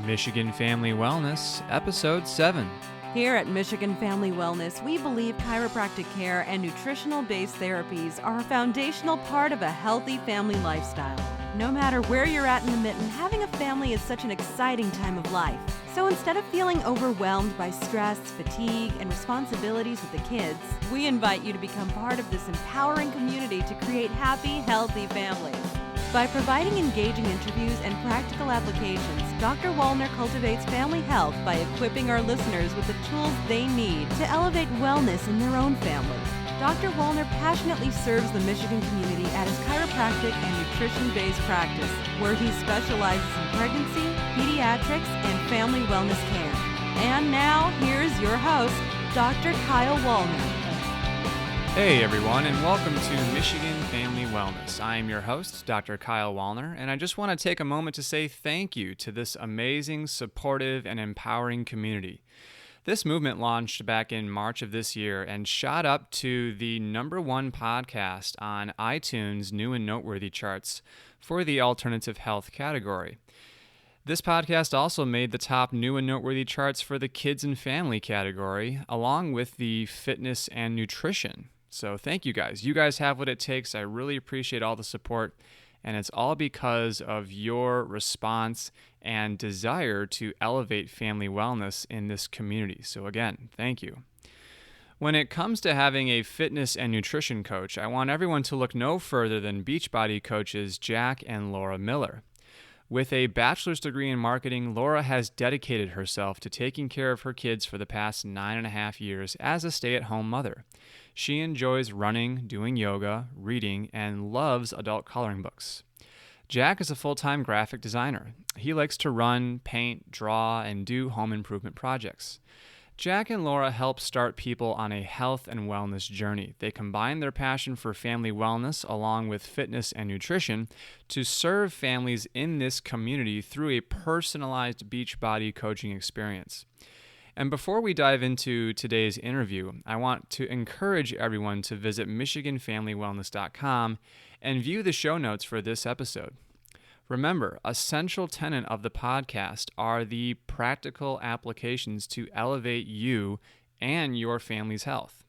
Michigan Family Wellness, Episode 7. Here at Michigan Family Wellness, we believe chiropractic care and nutritional-based therapies are a foundational part of a healthy family lifestyle. No matter where you're at in the mitten, having a family is such an exciting time of life. So instead of feeling overwhelmed by stress, fatigue, and responsibilities with the kids, we invite you to become part of this empowering community to create happy, healthy families. By providing engaging interviews and practical applications, Dr. Wallner cultivates family health by equipping our listeners with the tools they need to elevate wellness in their own family. Dr. Wallner passionately serves the Michigan community at his chiropractic and nutrition-based practice, where he specializes in pregnancy, pediatrics, and family wellness care. And now, here's your host, Dr. Kyle Wallner. Hey everyone, and welcome to Michigan Family Wellness. I am your host, Dr. Kyle Wallner, and I just want to take a moment to say thank you to this amazing, supportive, and empowering community. This movement launched back in March of this year and shot up to the #1 podcast on iTunes' new and noteworthy charts for the alternative health category. This podcast also made the top new and noteworthy charts for the kids and family category, along with the fitness and nutrition. So thank you guys. You guys have what it takes. I really appreciate all the support, and it's all because of your response and desire to elevate family wellness in this community. So again, thank you. When it comes to having a fitness and nutrition coach, I want everyone to look no further than Beachbody coaches Jack and Laura Miller. With a bachelor's degree in marketing, Laura has dedicated herself to taking care of her kids for the past 9.5 years as a stay-at-home mother. She enjoys running, doing yoga, reading, and loves adult coloring books. Jack is a full-time graphic designer. He likes to run, paint, draw, and do home improvement projects. Jack and Laura help start people on a health and wellness journey. They combine their passion for family wellness along with fitness and nutrition to serve families in this community through a personalized Beachbody coaching experience. And before we dive into today's interview, I want to encourage everyone to visit MichiganFamilyWellness.com and view the show notes for this episode. Remember, a central tenet of the podcast are the practical applications to elevate you and your family's health.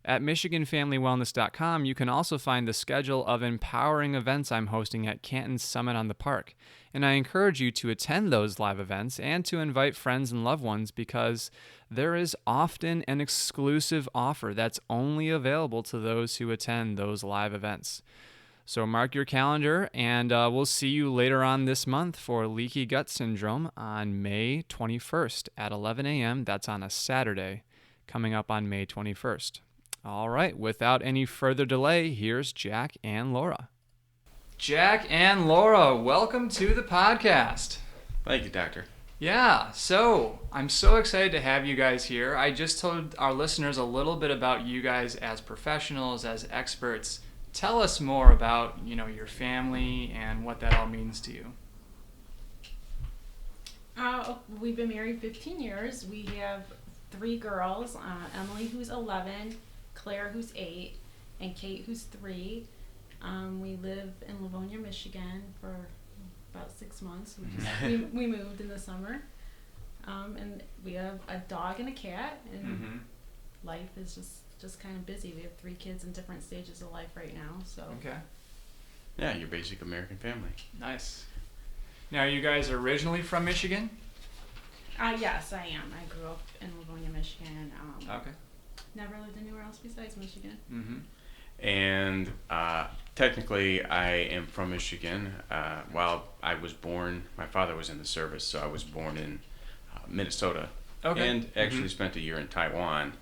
At MichiganFamilyWellness.com, you can also find the schedule of empowering events I'm hosting at Canton Summit on the Park. And I encourage you to attend those live events and to invite friends and loved ones because there is often an exclusive offer that's only available to those who attend those live events. So mark your calendar, and we'll see you later on this month for Leaky Gut Syndrome on May 21st at 11 a.m. That's on a Saturday, coming up on May 21st. All right, without any further delay, here's Jack and Laura. Jack and Laura, welcome to the podcast. Thank you, Doctor. Yeah, so I'm so excited to have you guys here. I just told our listeners a little bit about you guys as professionals, as experts. Tell us more about, your family and what that all means to you. We've been married 15 years. We have 3 girls, Emily, who's 11, Claire, who's 8, and Kate, who's 3. We live in Livonia, Michigan for about 6 months. We moved in the summer. And we have a dog and a cat, and life is just kind of busy. We have 3 kids in different stages of life right now. So Okay. Yeah, your basic American family. Nice. Now, are you guys originally from Michigan? Yes, I am. I grew up in Livonia, Michigan. Okay. Never lived anywhere else besides Michigan. Mm-hmm. And technically, I am from Michigan. While I was born, my father was in the service, so I was born in Minnesota. Okay. And actually spent a year in Taiwan.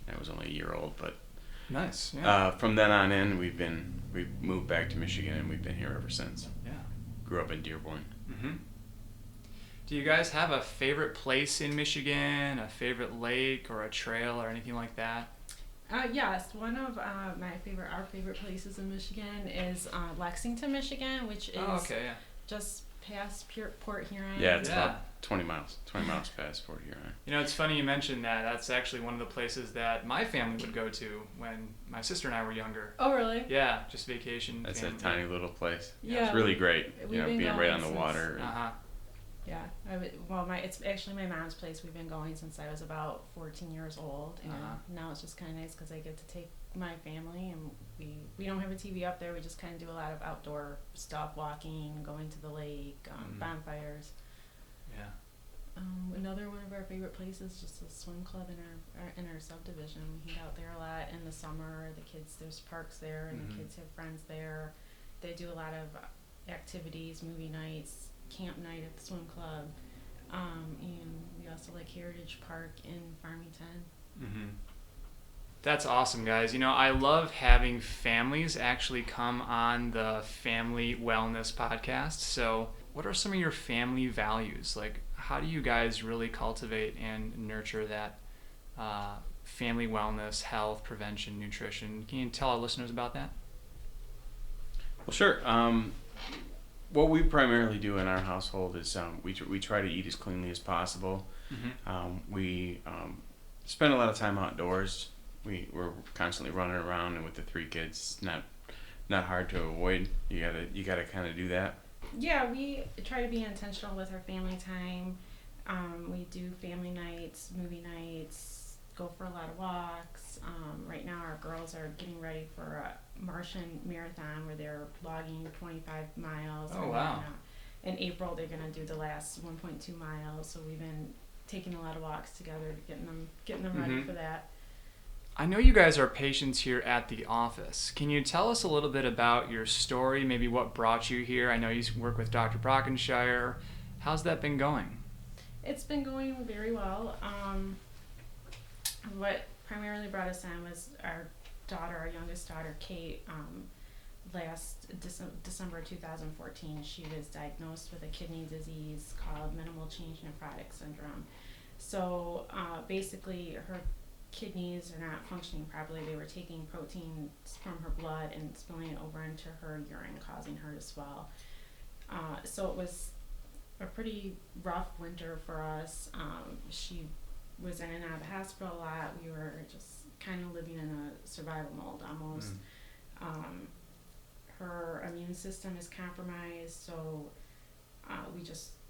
I was only a year old, but Nice. Yeah. from then on in, we moved back to Michigan, and we've been here ever since. Yeah. Grew up in Dearborn. Mm-hmm. Do you guys have a favorite place in Michigan, a favorite lake or a trail or anything like that? Yes, one of our favorite places in Michigan is Lexington, Michigan, which is just past Port Huron. Yeah, it's about 20 miles past Port Huron. It's funny you mentioned that. That's actually one of the places that my family would go to when my sister and I were younger. Oh, really? Yeah, just vacation. That's family. a tiny little place. Yeah. It's really great, being right on the since, water. Yeah, it's actually my mom's place. We've been going since I was about 14 years old, and now it's just kind of nice because I get to take my family, and we don't have a TV up there. We just kind of do a lot of outdoor stuff, walking, going to the lake, bonfires. Yeah. Another one of our favorite places, just a swim club in our subdivision. We hang out there a lot in the summer. There's parks there, and the kids have friends there. They do a lot of activities, movie nights, camp night at the swim club, and we also like Heritage Park in Farmington. That's awesome, guys. You know, I love having families actually come on the Family Wellness podcast. So what are some of your family values? Like, how do you guys really cultivate and nurture that family wellness, health, prevention, nutrition? Can you tell our listeners about that? Well, sure. What we primarily do in our household is we try to eat as cleanly as possible. We spend a lot of time outdoors. We're constantly running around, and with the 3 kids, not hard to avoid. You gotta kind of do that. Yeah, we try to be intentional with our family time. We do family nights, movie nights, go for a lot of walks. Right now our girls are getting ready for a Martian marathon where they're logging 25 miles. Oh, wow. In April they're going to do the last 1.2 miles. So we've been taking a lot of walks together, getting them ready for that. I know you guys are patients here at the office. Can you tell us a little bit about your story, maybe what brought you here? I know you work with Dr. Brockenshire. How's that been going? It's been going very well. What primarily brought us in was our youngest daughter, Kate. Last December 2014, she was diagnosed with a kidney disease called minimal change nephrotic syndrome. So basically, her kidneys are not functioning properly. They were taking protein from her blood and spilling it over into her urine, causing her to swell. So it was a pretty rough winter for us. She was in and out of the hospital a lot. We were just kind of living in a survival mode almost. Her immune system is compromised, so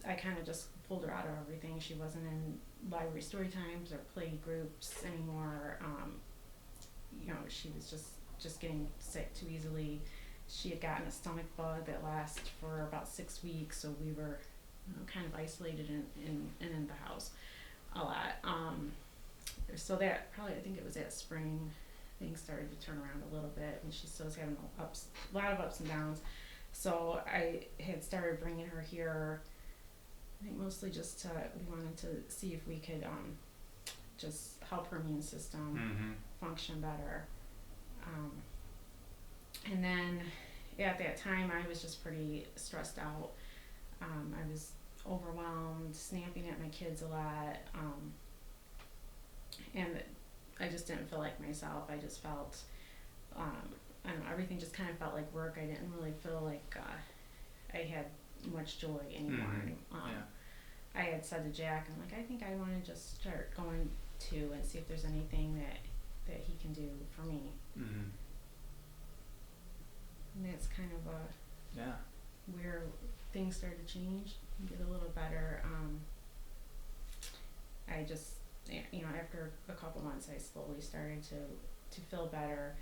I kind of just pulled her out of everything. She wasn't in library story times or play groups anymore. She was just getting sick too easily. She had gotten a stomach bug that lasted for about 6 weeks, so we were kind of isolated in the house a lot. So that probably, I think it was that spring, things started to turn around a little bit, and she still was having a lot of ups and downs. So I had started bringing her here, I think mostly just we wanted to see if we could just help her immune system function better. And then at that time, I was just pretty stressed out. I was overwhelmed, snapping at my kids a lot, and I just didn't feel like myself. I just felt, I don't know, everything just kind of felt like work. I didn't really feel like I had much joy anymore. I had said to Jack, I'm like, I think I want to just start going to and see if there's anything that he can do for me. And that's kind of where things started to change and get a little better. I just, after a couple months, I slowly started to feel better.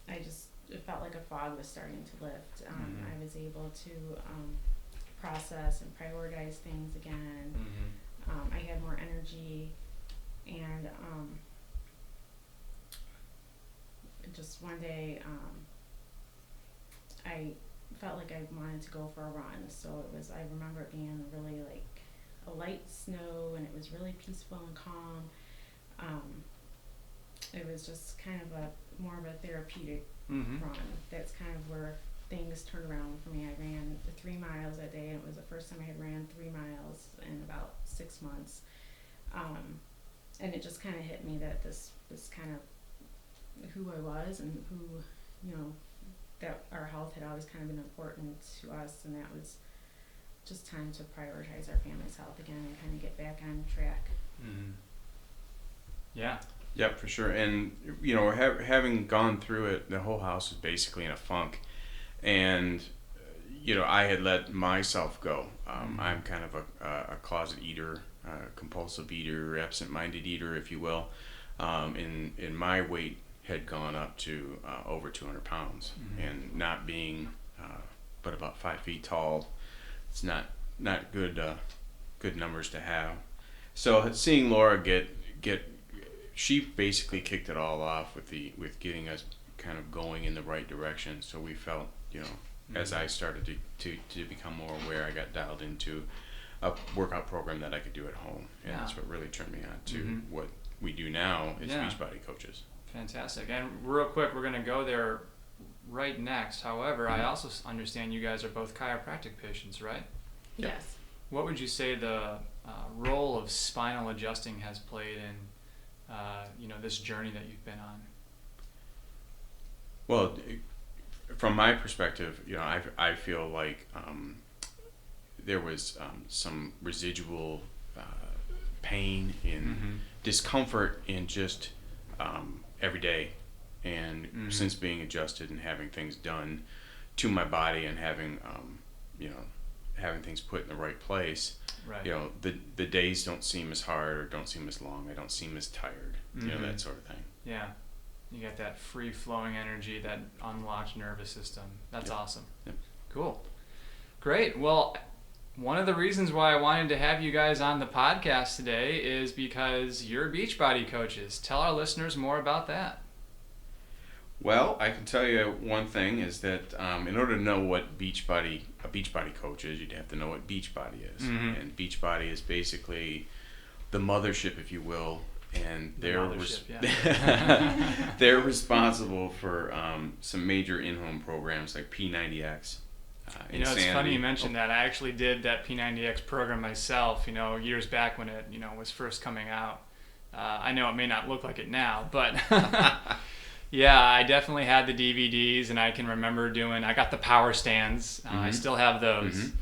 It felt like a fog was starting to lift. I was able to process and prioritize things again. I had more energy, and just one day, I felt like I wanted to go for a run. So I remember it being really like a light snow, and it was really peaceful and calm. It was just kind of more of a therapeutic run. That's kind of where things turned around for me. I ran 3 miles a day, and it was the first time I had ran 3 miles in about 6 months. And it just kind of hit me that this kind of who I was, and who, that our health had always kind of been important to us, and that was just time to prioritize our family's health again and kind of get back on track. Yeah. Yep, for sure. And having gone through it, the whole house was basically in a funk, and I had let myself go. I'm kind of a closet eater, compulsive eater, absent-minded eater, if you will. And my weight had gone up to over 200 pounds, and not being but about 5 feet tall, it's not good good numbers to have. So seeing Laura get she basically kicked it all off with getting us kind of going in the right direction. So we felt, as I started to become more aware, I got dialed into a workout program that I could do at home, and that's what really turned me on to what we do now as Beachbody coaches. Fantastic. And real quick, we're going to go there right next. However, I also understand you guys are both chiropractic patients, right? Yes. What would you say the role of spinal adjusting has played in this journey that you've been on? Well, from my perspective, I feel like there was some residual pain and discomfort in just every day, and since being adjusted and having things done to my body and having having things put in the right place, the days don't seem as hard or don't seem as long. I don't seem as tired, that sort of thing. Yeah. You got that free-flowing energy, that unlocked nervous system. That's awesome. Yep. Cool. Great. Well, one of the reasons why I wanted to have you guys on the podcast today is because you're Beachbody coaches. Tell our listeners more about that. Well, I can tell you one thing is that in order to know what a Beachbody coach is, you'd have to know what Beachbody is. And Beachbody is basically the mothership, if you will, and they're responsible for some major in-home programs like P90X. It's funny you mentioned that. I actually did that P90X program myself, years back when it, was first coming out. I know it may not look like it now, but yeah, I definitely had the DVDs, and I can remember I got the power stands. I still have those.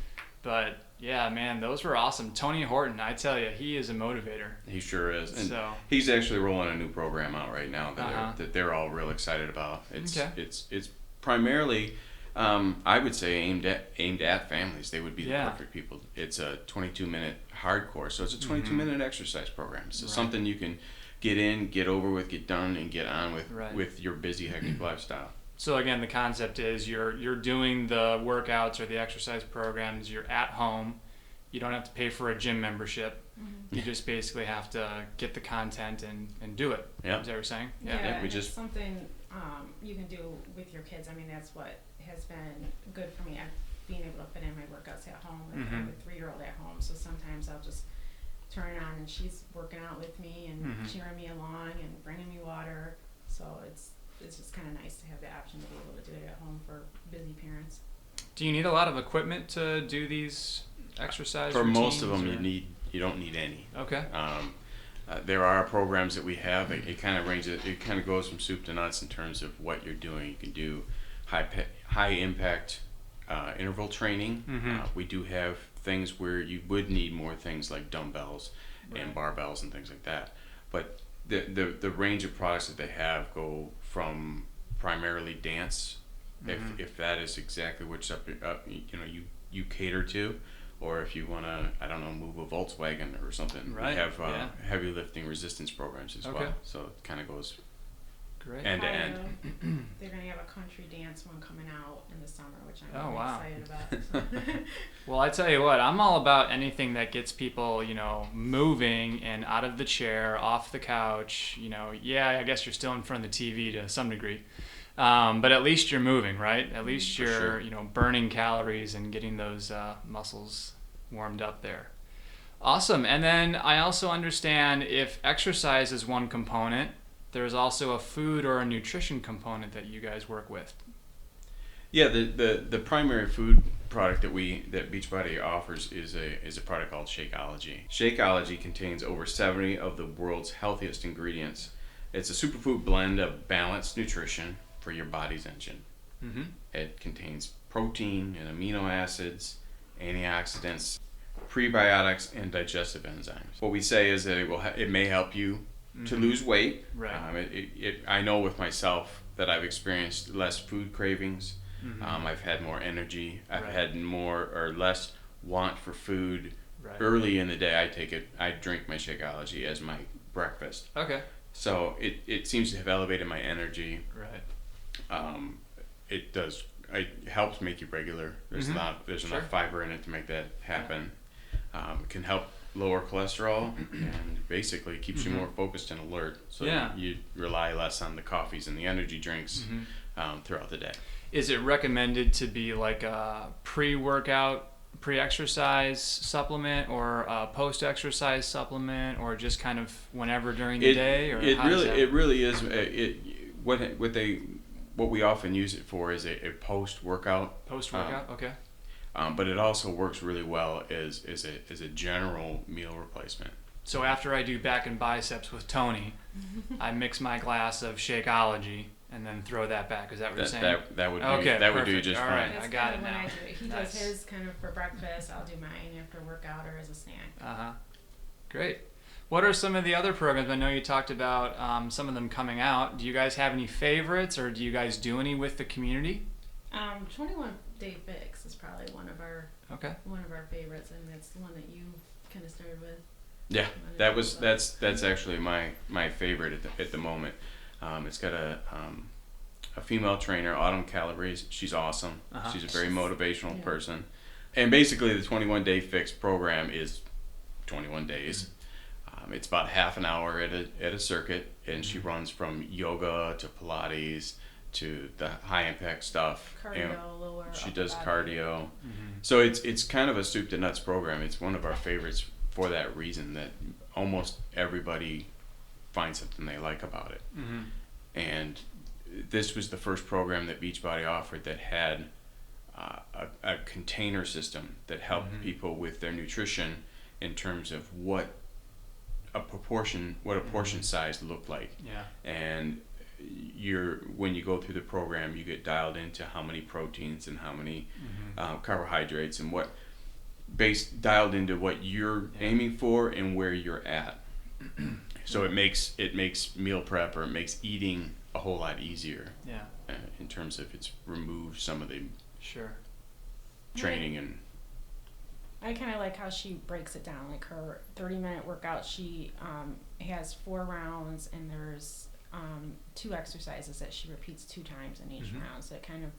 But yeah, man, those were awesome. Tony Horton, I tell you, he is a motivator. He sure is. And he's actually rolling a new program out right now that they're all real excited about. It's primarily, I would say, aimed at families. They would be the perfect people. It's a 22-minute hardcore, so it's a 22-minute exercise program. So something you can get in, get over with, get done, and get on with your busy, hectic lifestyle. So again, the concept is you're doing the workouts or the exercise programs. You're at home. You don't have to pay for a gym membership. You just basically have to get the content and do it. Yeah. Is that what you're saying? Yeah. It's something you can do with your kids. I mean, that's what has been good for me. Being able to fit in my workouts at home. I have a 3-year-old at home, so sometimes I'll just turn it on and she's working out with me and cheering me along and bringing me water. So it's just kind of nice to have the option to be able to do it at home for busy parents. Do you need a lot of equipment to do these exercise routines? For most of them, you don't need any. Okay. There are programs that we have. It kind of ranges. It kind of goes from soup to nuts in terms of what you're doing. You can do high impact interval training. We do have things where you would need more things like dumbbells and barbells and things like that. But the range of products that they have go from primarily dance, if that is exactly which you cater to, or if you want to, I don't know, move a Volkswagen or something. We have heavy lifting resistance programs as well. So it kind of goes end to end. They're going to have a country dance one coming out in the summer, which I'm really excited about. So. Well, I tell you what, I'm all about anything that gets people, moving and out of the chair, off the couch. I guess you're still in front of the TV to some degree. But at least you're moving, right? At least you're, burning calories and getting those muscles warmed up there. Awesome. And then I also understand if exercise is one component, there's also a food or a nutrition component that you guys work with. Yeah, the primary food product that Beachbody offers is a product called Shakeology. Shakeology contains over 70 of the world's healthiest ingredients. It's a superfood blend of balanced nutrition for your body's engine. It contains protein and amino acids, antioxidants, prebiotics, and digestive enzymes. What we say is that it may help you to lose weight. Right. I know with myself that I've experienced less food cravings. I've had more energy. I've had more or less want for food. Right. Early in the day, I drink my Shakeology as my breakfast. Okay. So it seems to have elevated my energy. Right. It helps make you regular. There's enough fiber in it to make that happen. Yeah. It can help lower cholesterol and basically keeps you more focused and alert. So you rely less on the coffees and the energy drinks throughout the day. Is it recommended to be like a pre-workout, pre-exercise supplement, or a post-exercise supplement, or just kind of whenever during the day? Or it really is. What we often use it for is a post-workout. Post-workout, okay. But it also works really well as a general meal replacement. So after I do back and biceps with Tony, I mix my glass of Shakeology and then throw that back. Is that what you're saying? That would be, okay, that would do just all fine. right, That's I got it when now. I do it. He does his kind of for breakfast. I'll do mine after workout or as a snack. Great. What are some of the other programs? I know you talked about some of them coming out. Do you guys have any favorites, or do you guys do any with the community? 21 Day Fix is probably one of our favorites, and that's the one that you kind of started with. Yeah, that's actually my favorite at the moment. It's got a female trainer, Autumn Calabrese. She's awesome. She's a very motivational person. And basically the 21 Day Fix program is 21 days. It's about half an hour at a circuit, and she runs from yoga to Pilates to the high impact stuff. Cardio, she does cardio. So it's kind of a soup to nuts program. It's one of our favorites for that reason, that almost everybody finds something they like about it. And this was the first program that Beachbody offered that had a container system that helped people with their nutrition in terms of what a portion size looked like. And when you go through the program, you get dialed into how many proteins and how many carbohydrates and dialed into what you're aiming for and where you're at. So it makes meal prep, or it makes eating a whole lot easier. In terms of it's removed some of the training. And I kind of like how she breaks it down. Like her 30-minute workout, she has 4 rounds, and there's 2 exercises that she repeats 2 times in each round. So it kind of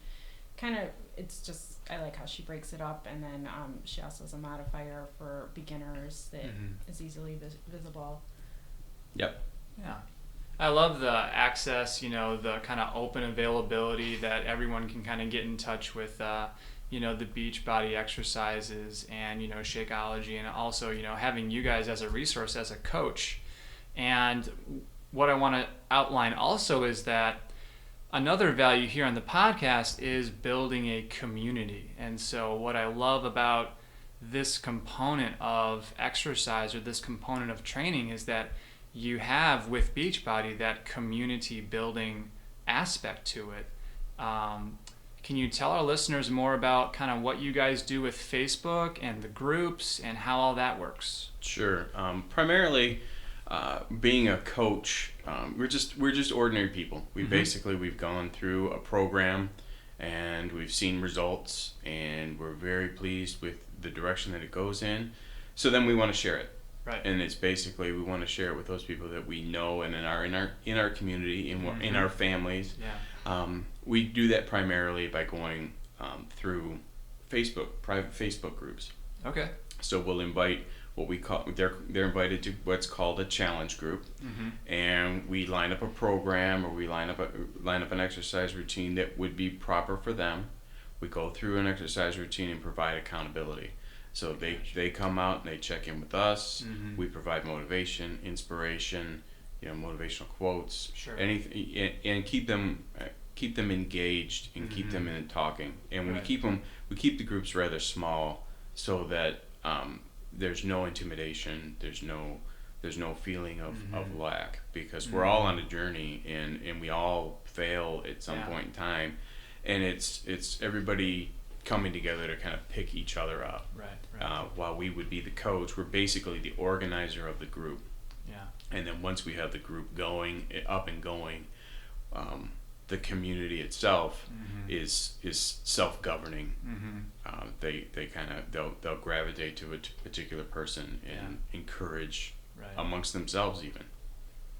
it's just, I like how she breaks it up. And then she also has a modifier for beginners that is easily visible. Yep. Yeah. I love the access, the kind of open availability that everyone can kind of get in touch with, the Beachbody exercises and, Shakeology, and also, having you guys as a resource, as a coach. And what I want to outline also is that another value here on the podcast is building a community. And so what I love about this component of exercise, or this component of training, is that you have with Beachbody that community building aspect to it. Can you tell our listeners more about kind of what you guys do with Facebook and the groups and how all that works? Sure. Primarily, being a coach, we're just ordinary people. We've gone through a program, and we've seen results, and we're very pleased with the direction that it goes in. So then we want to share it. Right. And it's basically, we want to share it with those people that we know and are in our community, in our families. We do that primarily by going through Facebook, private Facebook groups. Okay. So we'll invite they're invited to what's called a challenge group, and we line up a program, or we line up an exercise routine that would be proper for them. We go through an exercise routine and provide accountability. So they come out and they check in with us. We provide motivation, inspiration, motivational quotes, anything, and keep them engaged and keep them in talking. And we keep the groups rather small, so that there's no intimidation, there's no feeling of lack, because we're all on a journey, and we all fail at some point in time, and it's everybody coming together to kind of pick each other up. Right. While we would be the coach, we're basically the organizer of the group. And then once we have the group up and going, the community itself is self-governing. They'll gravitate to a particular person and encourage amongst themselves even.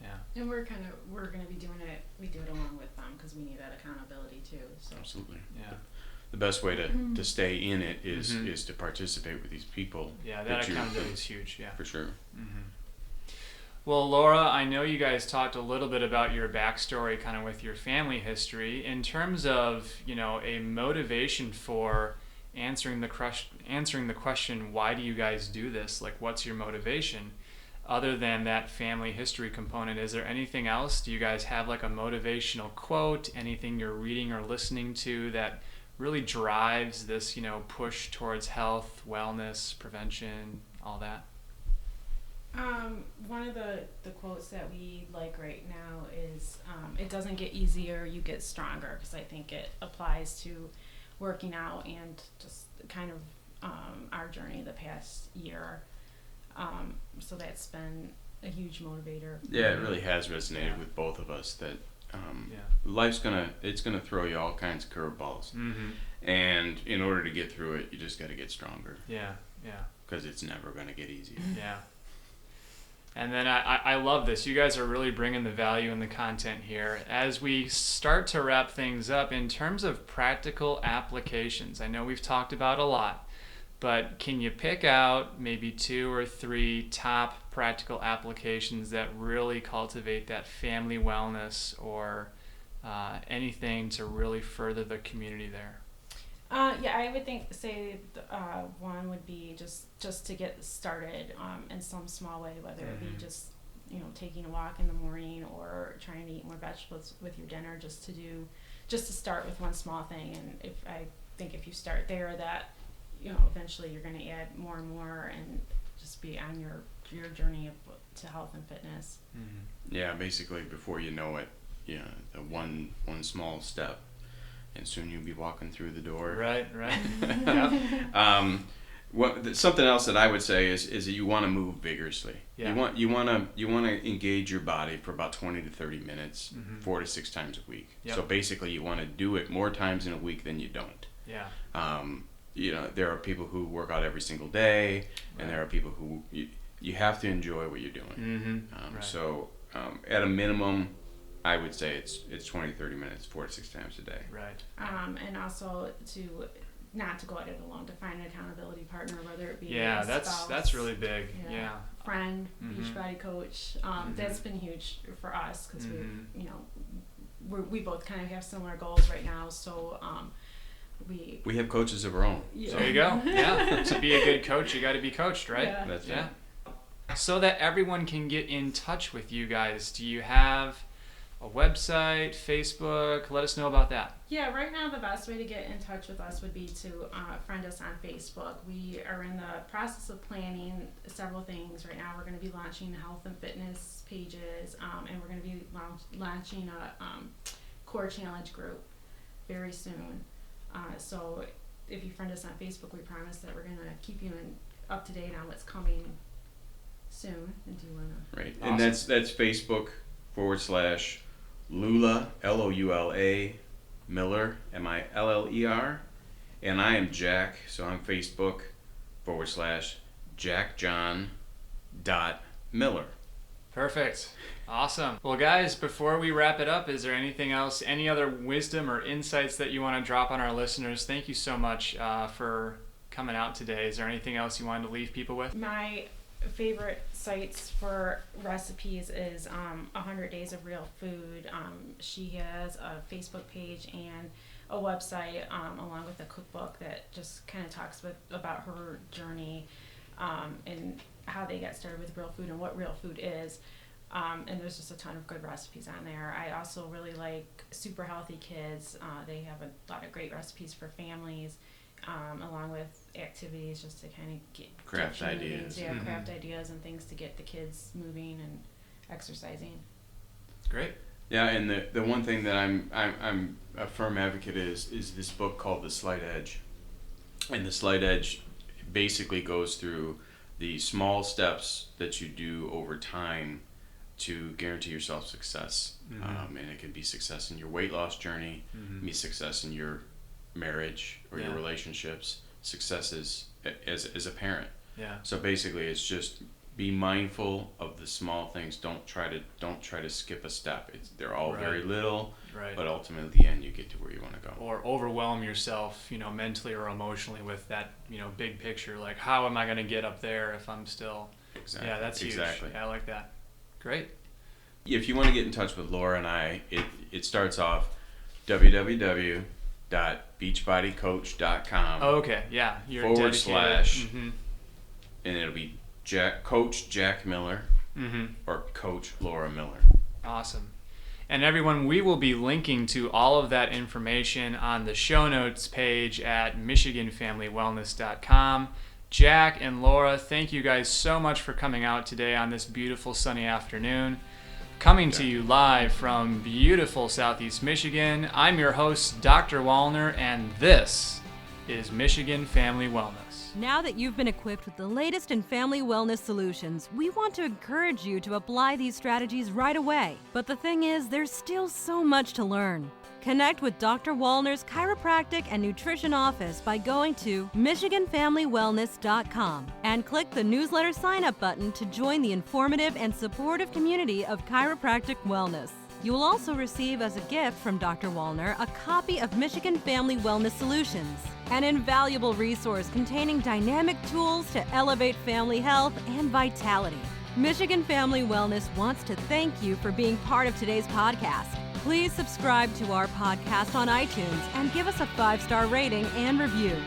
Yeah. And we're going to be doing it. We do it along with them because we need that accountability too. So. Absolutely. Yeah. The best way to stay in it is to participate with these people. Yeah, that accountability is huge. Yeah. For sure. Well, Laura, I know you guys talked a little bit about your backstory kind of with your family history. In terms of, a motivation for answering the question, why do you guys do this? Like, what's your motivation? Other than that family history component, is there anything else? Do you guys have like a motivational quote, anything you're reading or listening to that really drives this, push towards health, wellness, prevention, all that? One of the quotes that we like right now is, it doesn't get easier, you get stronger, because I think it applies to working out and just kind of our journey the past year. So that's been a huge motivator. Yeah, it really has resonated with both of us that life's gonna throw you all kinds of curveballs, and in order to get through it, you just got to get stronger. Yeah. Because it's never gonna get easier. Yeah. And then I love this. You guys are really bringing the value in the content here. As we start to wrap things up, in terms of practical applications, I know we've talked about a lot, but can you pick out maybe 2 or 3 top practical applications that really cultivate that family wellness or anything to really further the community there? I would say one would be just to get started in some small way, whether it be just taking a walk in the morning or trying to eat more vegetables with your dinner, just to start with one small thing. And if you start there, that eventually you're going to add more and more and just be on your journey to health and fitness. Yeah, basically before you know it, the one small step, and soon you'll be walking through the door. Right. Something else that I would say is that you want to move vigorously. Yeah. You want to engage your body for about 20 to 30 minutes, 4 to 6 times a week. Yep. So basically, you want to do it more times in a week than you don't. Yeah. There are people who work out every single day, and there are people who you have to enjoy what you're doing. So at a minimum, I would say it's 20 to 30 minutes, 4 to 6 times a day. Right. And also not to go at it alone, to find an accountability partner, whether it be a spouse, that's really big. Friend, Beachbody coach. That's been huge for us because we both kind of have similar goals right now. So we have coaches of our own. So there you go. Yeah. To be a good coach, you got to be coached, right? Yeah. That's right. So that everyone can get in touch with you guys, do you have a website, Facebook? Let us know about that. Yeah, right now the best way to get in touch with us would be to friend us on Facebook. We are in the process of planning several things. Right now we're going to be launching health and fitness pages, and we're going to be launching a core challenge group very soon. So if you friend us on Facebook, we promise that we're going to keep you up to date on what's coming soon. And do you want to? Right, Awesome. And that's Facebook /Loula, Loula, Miller, Miller, and I am Jack, so I'm Facebook /JackJohn.Miller. Perfect. Awesome. Well, guys, before we wrap it up, is there anything else, any other wisdom or insights that you want to drop on our listeners? Thank you so much for coming out today. Is there anything else you wanted to leave people with? My favorite sites for recipes is 100 Days of Real Food. She has a Facebook page and a website along with a cookbook that just kind of talks about her journey and how they got started with real food and what real food is. And there's just a ton of good recipes on there. I also really like Super Healthy Kids. They have a lot of great recipes for families, along with activities just to kind of get craft ideas. Yeah, craft ideas and things to get the kids moving and exercising. Great. Yeah, and the one thing that I'm a firm advocate is this book called The Slight Edge. And The Slight Edge basically goes through the small steps that you do over time to guarantee yourself success. And it can be success in your weight loss journey, be success in your marriage or your relationships, success as a parent. Yeah. So basically, it's just be mindful of the small things. Don't try to skip a step. They're all very little, but ultimately, at the end, you get to where you want to go. Or overwhelm yourself, mentally or emotionally with that, big picture. Like, how am I going to get up there if I'm still? Exactly. Yeah, that's huge. Exactly. Yeah, I like that. Great. If you want to get in touch with Laura and I, it starts off www.beachbodycoach.com. Oh, okay. Yeah. You're / dedicated. And it'll be Coach Jack Miller or Coach Laura Miller. Awesome. And everyone, we will be linking to all of that information on the show notes page at michiganfamilywellness.com. Jack and Laura, thank you guys so much for coming out today on this beautiful sunny afternoon. Coming to you live from beautiful Southeast Michigan, I'm your host, Dr. Wallner, and this is Michigan Family Wellness. Now that you've been equipped with the latest in family wellness solutions, we want to encourage you to apply these strategies right away. But the thing is, there's still so much to learn. Connect with Dr. Wallner's Chiropractic and Nutrition Office by going to MichiganFamilyWellness.com and click the newsletter sign-up button to join the informative and supportive community of chiropractic wellness. You will also receive as a gift from Dr. Wallner a copy of Michigan Family Wellness Solutions, an invaluable resource containing dynamic tools to elevate family health and vitality. Michigan Family Wellness wants to thank you for being part of today's podcast. Please subscribe to our podcast on iTunes and give us a 5-star rating and review.